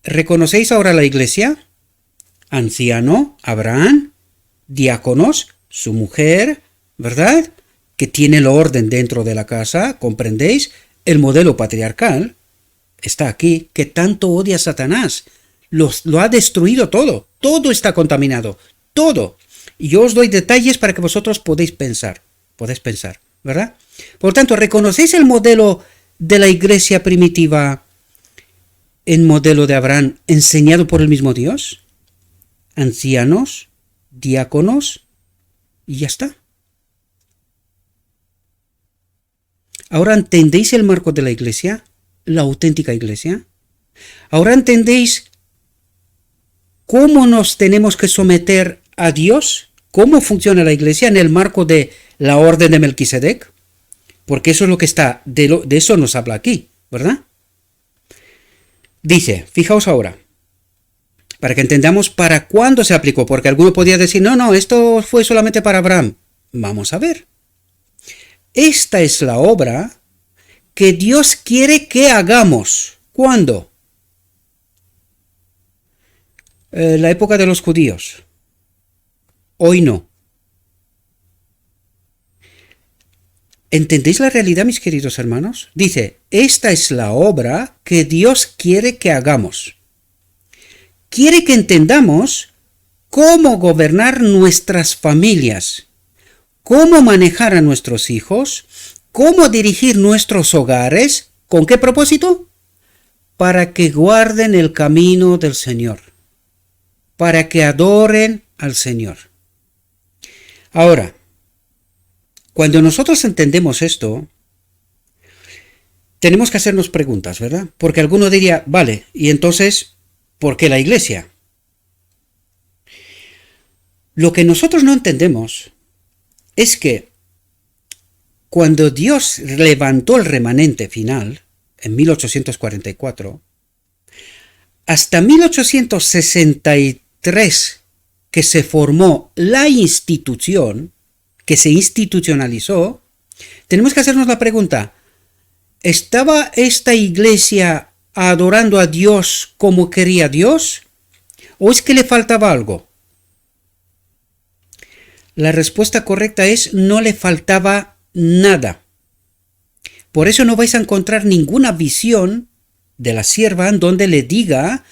¿Reconocéis ahora la iglesia? Anciano, Abraham, diáconos, su mujer, ¿verdad? Que tiene el orden dentro de la casa, ¿comprendéis? El modelo patriarcal está aquí, que tanto odia a Satanás. Lo ha destruido todo. Todo está contaminado. Todo. Y yo os doy detalles para que vosotros podéis pensar, ¿verdad? Por tanto, ¿reconocéis el modelo de la iglesia primitiva en modelo de Abraham enseñado por el mismo Dios? Ancianos, diáconos, y ya está. ¿Ahora entendéis el marco de la iglesia? La auténtica iglesia. ¿Ahora entendéis cómo nos tenemos que someter a Dios? ¿Cómo funciona la iglesia en el marco de la orden de Melquisedec? Porque eso es lo que está, de eso nos habla aquí, ¿verdad? Dice, fijaos ahora, para que entendamos para cuándo se aplicó, porque alguno podía decir, no, esto fue solamente para Abraham. Vamos a ver. Esta es la obra que Dios quiere que hagamos. ¿Cuándo? La época de los judíos. Hoy no. ¿Entendéis la realidad, mis queridos hermanos? Dice, esta es la obra que Dios quiere que hagamos. Quiere que entendamos cómo gobernar nuestras familias, cómo manejar a nuestros hijos, cómo dirigir nuestros hogares. ¿Con qué propósito? Para que guarden el camino del Señor, para que adoren al Señor. Ahora, cuando nosotros entendemos esto, tenemos que hacernos preguntas, ¿verdad? Porque alguno diría, vale, y entonces, ¿por qué la iglesia? Lo que nosotros no entendemos es que cuando Dios levantó el remanente final, en 1844, hasta 1863, que se formó la institución, que se institucionalizó, tenemos que hacernos la pregunta, ¿estaba esta iglesia adorando a Dios como quería Dios? ¿O es que le faltaba algo? La respuesta correcta es, no le faltaba nada. Por eso no vais a encontrar ninguna visión de la sierva en donde le diga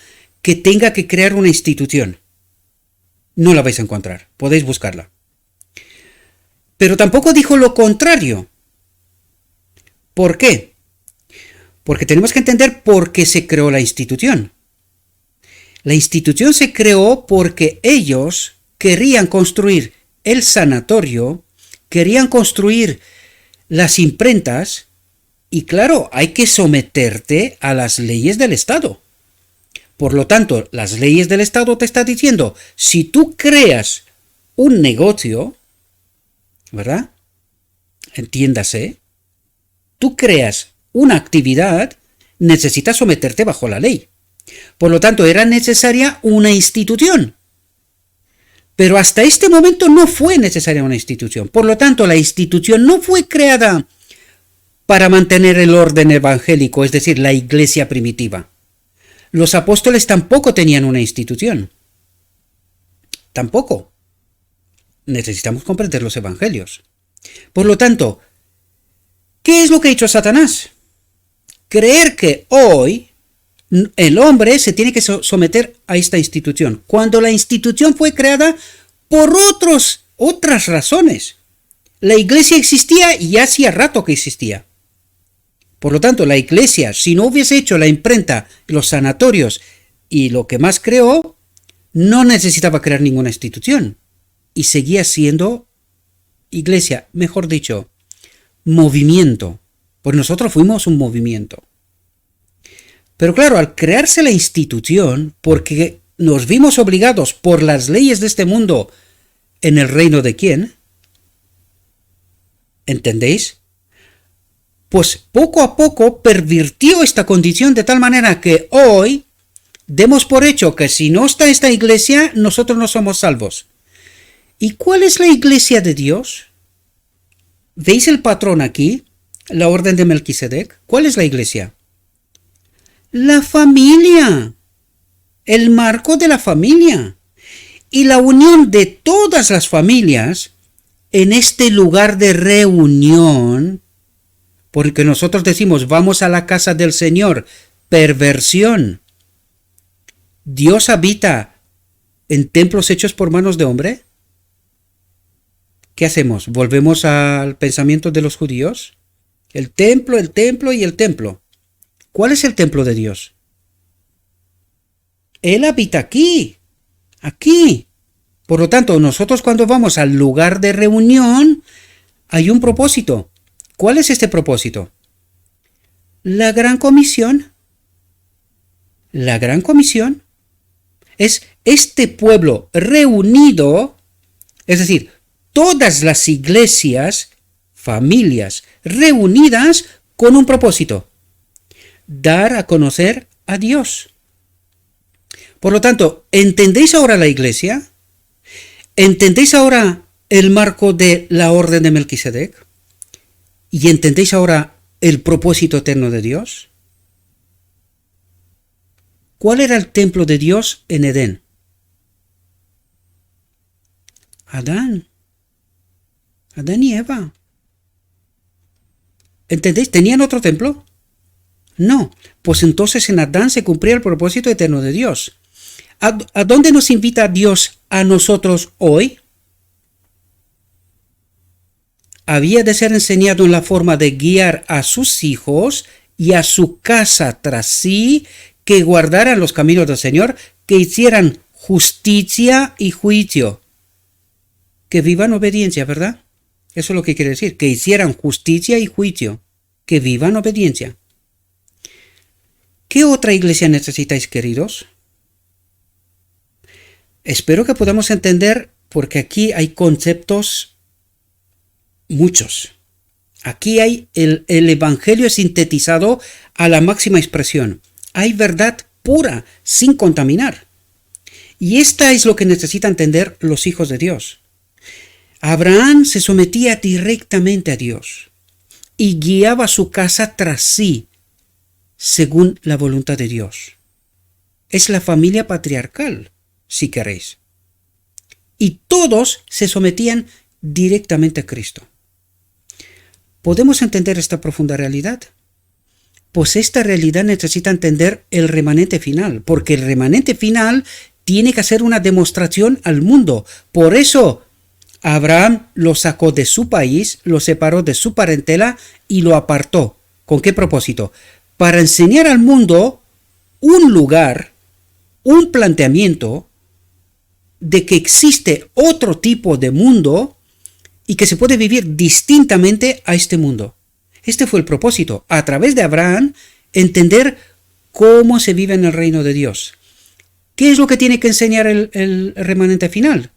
que tenga que crear una institución. No la vais a encontrar, podéis buscarla. Pero tampoco dijo lo contrario. ¿Por qué? Porque tenemos que entender por qué se creó la institución. La institución se creó porque ellos querían construir el sanatorio, querían construir las imprentas, y claro, hay que someterte a las leyes del Estado. Por lo tanto, las leyes del Estado te están diciendo, si tú creas un negocio, ¿verdad? Entiéndase, tú creas una actividad, necesitas someterte bajo la ley. Por lo tanto, era necesaria una institución. Pero hasta este momento no fue necesaria una institución. Por lo tanto, la institución no fue creada para mantener el orden evangélico, es decir, la iglesia primitiva. Los apóstoles tampoco tenían una institución. Tampoco. Necesitamos comprender los evangelios. Por lo tanto, ¿qué es lo que ha hecho Satanás? Creer que hoy el hombre se tiene que someter a esta institución, cuando la institución fue creada por otras razones. La iglesia existía y hacía rato que existía. Por lo tanto, la iglesia, si no hubiese hecho la imprenta, los sanatorios y lo que más creó, no necesitaba crear ninguna institución. Y seguía siendo iglesia, mejor dicho, movimiento. Pues nosotros fuimos un movimiento. Pero claro, al crearse la institución, porque nos vimos obligados por las leyes de este mundo, ¿en el reino de quién? ¿Entendéis? Pues poco a poco pervirtió esta condición de tal manera que hoy demos por hecho que si no está esta iglesia, nosotros no somos salvos. ¿Y cuál es la iglesia de Dios? ¿Veis el patrón aquí? La orden de Melquisedec. ¿Cuál es la iglesia? La familia. El marco de la familia. Y la unión de todas las familias en este lugar de reunión, porque nosotros decimos, vamos a la casa del Señor, perversión. ¿Dios habita en templos hechos por manos de hombre? ¿Qué hacemos? ¿Volvemos al pensamiento de los judíos? El templo y el templo. ¿Cuál es el templo de Dios? Él habita aquí. Aquí. Por lo tanto, nosotros cuando vamos al lugar de reunión, hay un propósito. ¿Cuál es este propósito? La gran comisión. La gran comisión es este pueblo reunido, es decir, todas las iglesias, familias reunidas con un propósito: dar a conocer a Dios. Por lo tanto, ¿entendéis ahora la iglesia? ¿Entendéis ahora el marco de la orden de Melquisedec? ¿Y entendéis ahora el propósito eterno de Dios? ¿Cuál era el templo de Dios en Edén? Adán y Eva. ¿Entendéis? ¿Tenían otro templo? No. Pues entonces en Adán se cumplía el propósito eterno de Dios. ¿A dónde nos invita Dios a nosotros hoy? Había de ser enseñado en la forma de guiar a sus hijos y a su casa tras sí, que guardaran los caminos del Señor, que hicieran justicia y juicio. Que vivan obediencia, ¿verdad? Eso es lo que quiere decir, que hicieran justicia y juicio, que vivan obediencia. ¿Qué otra iglesia necesitáis, queridos? Espero que podamos entender, porque aquí hay conceptos muchos. Aquí hay el evangelio sintetizado a la máxima expresión. Hay verdad pura, sin contaminar. Y esta es lo que necesitan entender los hijos de Dios. Abraham se sometía directamente a Dios y guiaba su casa tras sí, según la voluntad de Dios. Es la familia patriarcal, si queréis. Y todos se sometían directamente a Cristo. ¿Podemos entender esta profunda realidad? Pues esta realidad necesita entender el remanente final, porque el remanente final tiene que hacer una demostración al mundo. Por eso Abraham lo sacó de su país, lo separó de su parentela y lo apartó. ¿Con qué propósito? Para enseñar al mundo un lugar, un planteamiento de que existe otro tipo de mundo y que se puede vivir distintamente a este mundo. Este fue el propósito, a través de Abraham, entender cómo se vive en el reino de Dios. ¿Qué es lo que tiene que enseñar el remanente final?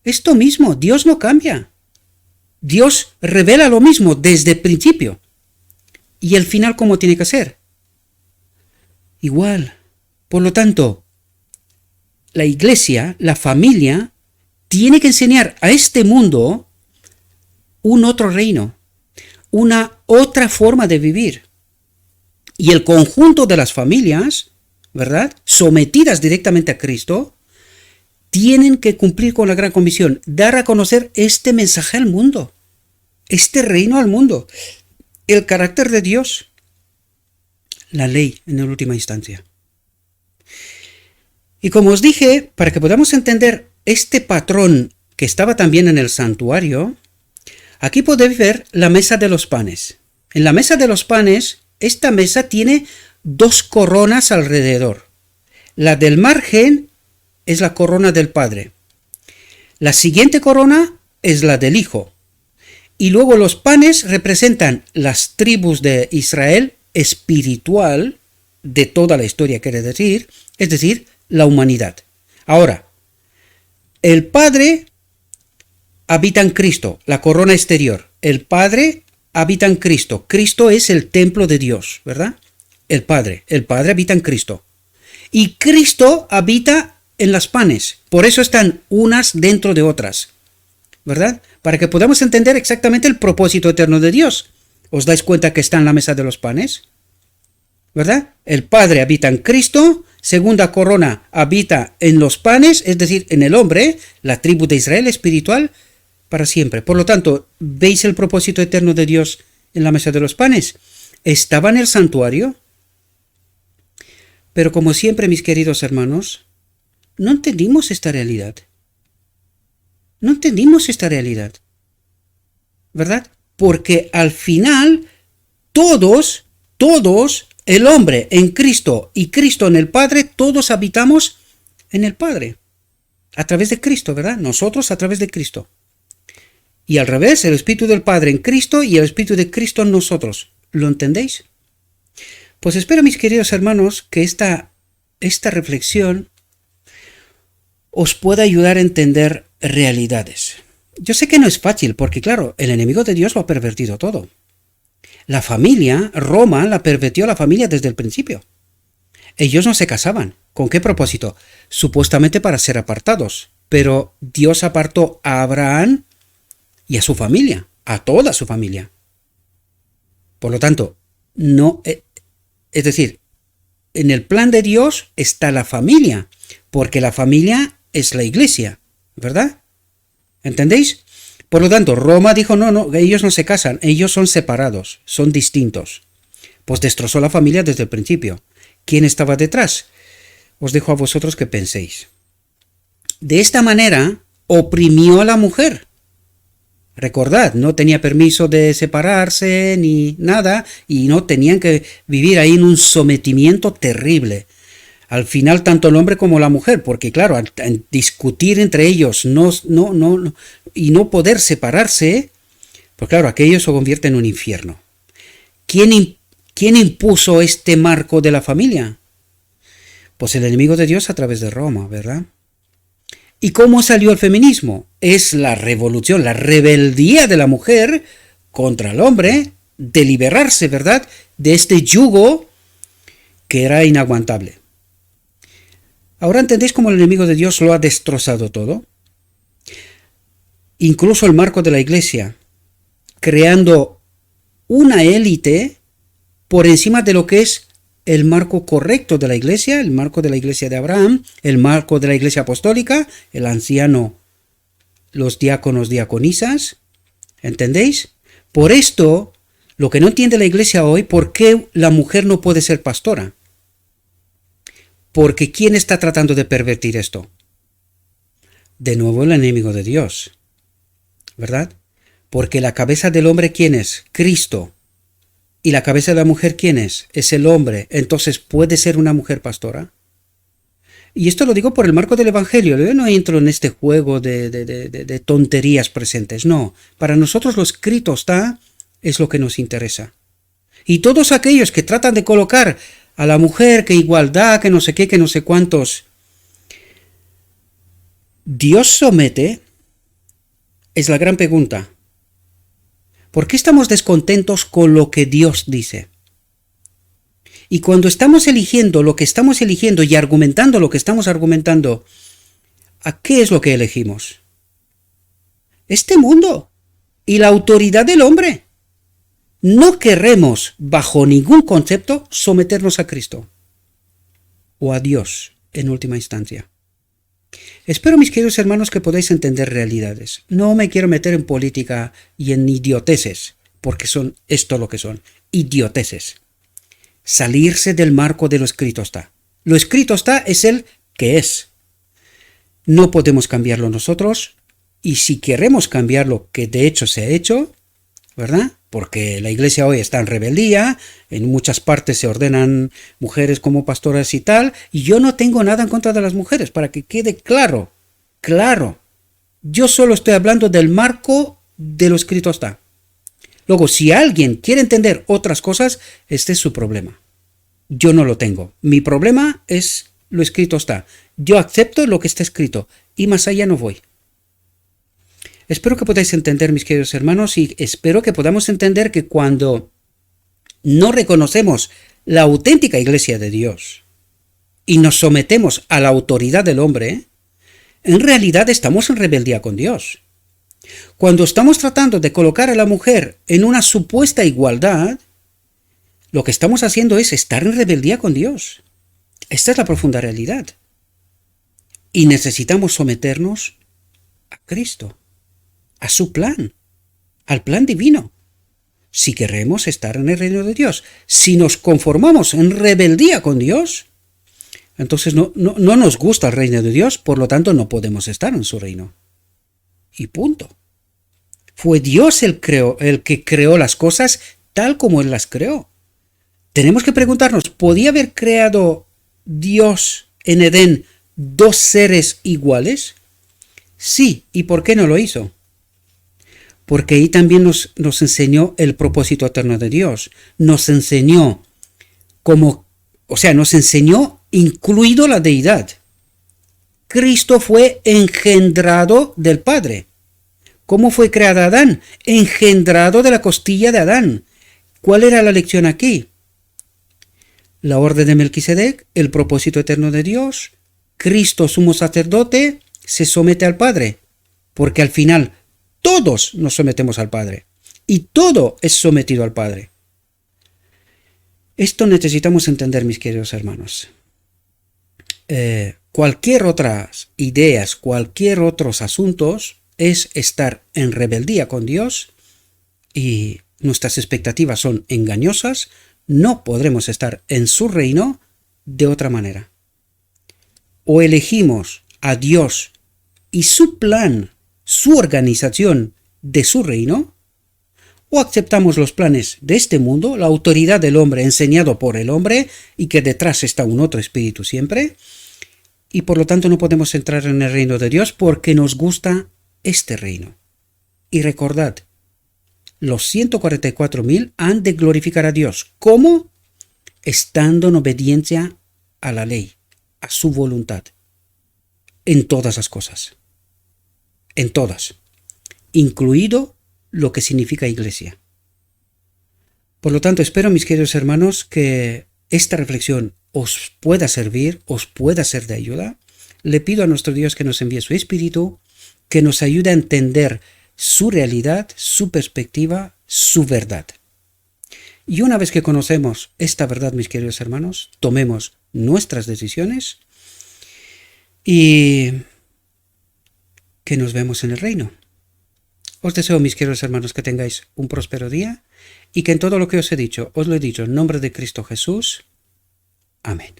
Esto mismo, Dios no cambia. Dios revela lo mismo desde el principio. ¿Y el final cómo tiene que ser? Igual. Por lo tanto, la iglesia, la familia, tiene que enseñar a este mundo un otro reino, una otra forma de vivir. Y el conjunto de las familias, ¿verdad?, sometidas directamente a Cristo, tienen que cumplir con la gran comisión, dar a conocer este mensaje al mundo, este reino al mundo, el carácter de Dios, la ley en última instancia. Y como os dije, para que podamos entender este patrón que estaba también en el santuario, aquí podéis ver la mesa de los panes. En la mesa de los panes, esta mesa tiene dos coronas alrededor. La del margen es la corona del Padre. La siguiente corona es la del Hijo. Y luego los panes representan las tribus de Israel espiritual, de toda la historia quiere decir, es decir, la humanidad. Ahora, el Padre habita en Cristo, la corona exterior. El Padre habita en Cristo. Cristo es el templo de Dios, ¿verdad? El Padre habita en Cristo. Y Cristo habita en las panes. Por eso están unas dentro de otras, ¿verdad? Para que podamos entender exactamente el propósito eterno de Dios. ¿Os dais cuenta que está en la mesa de los panes? ¿Verdad? El Padre habita en Cristo, segunda corona habita en los panes, es decir, en el hombre, la tribu de Israel espiritual, para siempre. Por lo tanto, ¿veis el propósito eterno de Dios en la mesa de los panes? Estaba en el santuario, pero como siempre, mis queridos hermanos, no entendimos esta realidad. No entendimos esta realidad, ¿verdad? Porque al final, todos, el hombre en Cristo y Cristo en el Padre, todos habitamos en el Padre, a través de Cristo, ¿verdad? Nosotros a través de Cristo. Y al revés, el Espíritu del Padre en Cristo y el Espíritu de Cristo en nosotros. ¿Lo entendéis? Pues espero, mis queridos hermanos, que esta reflexión os pueda ayudar a entender realidades. Yo sé que no es fácil, porque claro, el enemigo de Dios lo ha pervertido todo. La familia, Roma, la pervirtió la familia desde el principio. Ellos no se casaban. ¿Con qué propósito? Supuestamente para ser apartados. Pero Dios apartó a Abraham y a su familia, a toda su familia. Por lo tanto, no, es decir, en el plan de Dios está la familia, porque la familia es la iglesia, ¿verdad? ¿Entendéis? Por lo tanto, Roma dijo, no, ellos no se casan, ellos son separados, son distintos. Pues destrozó la familia desde el principio. ¿Quién estaba detrás? Os dejo a vosotros que penséis. De esta manera, oprimió a la mujer. Recordad, no tenía permiso de separarse ni nada, y no tenían que vivir ahí en un sometimiento terrible. Al final, tanto el hombre como la mujer, porque claro, al discutir entre ellos y no poder separarse, pues claro, aquello se convierte en un infierno. ¿Quién impuso este marco de la familia? Pues el enemigo de Dios a través de Roma, ¿verdad? ¿Y cómo salió el feminismo? Es la revolución, la rebeldía de la mujer contra el hombre, de liberarse, ¿verdad?, de este yugo que era inaguantable. ¿Ahora entendéis cómo el enemigo de Dios lo ha destrozado todo? Incluso el marco de la iglesia, creando una élite por encima de lo que es el marco correcto de la iglesia, el marco de la iglesia de Abraham, el marco de la iglesia apostólica, el anciano, los diáconos, diaconisas. ¿Entendéis? Por esto, lo que no entiende la iglesia hoy, ¿por qué la mujer no puede ser pastora? Porque ¿quién está tratando de pervertir esto? De nuevo el enemigo de Dios, ¿verdad? Porque la cabeza del hombre, ¿quién es? Cristo. ¿Y la cabeza de la mujer quién es? Es el hombre. Entonces, ¿puede ser una mujer pastora? Y esto lo digo por el marco del Evangelio. Yo no entro en este juego de tonterías presentes. No, para nosotros lo escrito está, es lo que nos interesa. Y todos aquellos que tratan de colocar a la mujer, que igualdad, que no sé qué, que no sé cuántos, ¿Dios somete? Es la gran pregunta. ¿Por qué estamos descontentos con lo que Dios dice? Y cuando estamos eligiendo lo que estamos eligiendo y argumentando lo que estamos argumentando, ¿a qué es lo que elegimos? Este mundo y la autoridad del hombre. No queremos, bajo ningún concepto, someternos a Cristo o a Dios en última instancia. Espero, mis queridos hermanos, que podáis entender realidades. No me quiero meter en política y en idioteces, porque son esto lo que son, idioteces. Salirse del marco de lo escrito está. Lo escrito está es el que es. No podemos cambiarlo nosotros, y si queremos cambiarlo, que de hecho se ha hecho, ¿verdad? Porque la iglesia hoy está en rebeldía, en muchas partes se ordenan mujeres como pastoras y tal, y yo no tengo nada en contra de las mujeres, para que quede claro, claro. Yo solo estoy hablando del marco de lo escrito está. Luego, si alguien quiere entender otras cosas, este es su problema. Yo no lo tengo. Mi problema es lo escrito está. Yo acepto lo que está escrito y más allá no voy. Espero que podáis entender, mis queridos hermanos, y espero que podamos entender que cuando no reconocemos la auténtica iglesia de Dios y nos sometemos a la autoridad del hombre, en realidad estamos en rebeldía con Dios. Cuando estamos tratando de colocar a la mujer en una supuesta igualdad, lo que estamos haciendo es estar en rebeldía con Dios. Esta es la profunda realidad. Y necesitamos someternos a Cristo, a su plan, al plan divino, si queremos estar en el reino de Dios. Si nos conformamos en rebeldía con Dios, entonces no nos gusta el reino de Dios, por lo tanto no podemos estar en su reino. Y punto. Fue Dios el que creó las cosas tal como Él las creó. Tenemos que preguntarnos, ¿podía haber creado Dios en Edén dos seres iguales? Sí, ¿y por qué no lo hizo? Porque ahí también nos enseñó el propósito eterno de Dios. Nos enseñó nos enseñó incluido la deidad. Cristo fue engendrado del Padre. ¿Cómo fue creado Adán? Engendrado de la costilla de Adán. ¿Cuál era la lección aquí? La orden de Melquisedec, el propósito eterno de Dios, Cristo sumo sacerdote, se somete al Padre, porque al final todos nos sometemos al Padre y todo es sometido al Padre. Esto necesitamos entender, mis queridos hermanos. Cualquier otras ideas, cualquier otros asuntos es estar en rebeldía con Dios y nuestras expectativas son engañosas. No podremos estar en su reino de otra manera. O elegimos a Dios y su plan, su organización de su reino, o aceptamos los planes de este mundo, la autoridad del hombre enseñado por el hombre y que detrás está un otro espíritu siempre, y por lo tanto no podemos entrar en el reino de Dios porque nos gusta este reino. Y recordad, los 144.000 han de glorificar a Dios. ¿Cómo? Estando en obediencia a la ley, a su voluntad, en todas las cosas. En todas. Incluido lo que significa iglesia. Por lo tanto, espero, mis queridos hermanos, que esta reflexión os pueda servir, os pueda ser de ayuda. Le pido a nuestro Dios que nos envíe su Espíritu, que nos ayude a entender su realidad, su perspectiva, su verdad. Y una vez que conocemos esta verdad, mis queridos hermanos, tomemos nuestras decisiones y que nos vemos en el reino. Os deseo, mis queridos hermanos, que tengáis un próspero día y que en todo lo que os he dicho, os lo he dicho en nombre de Cristo Jesús. Amén.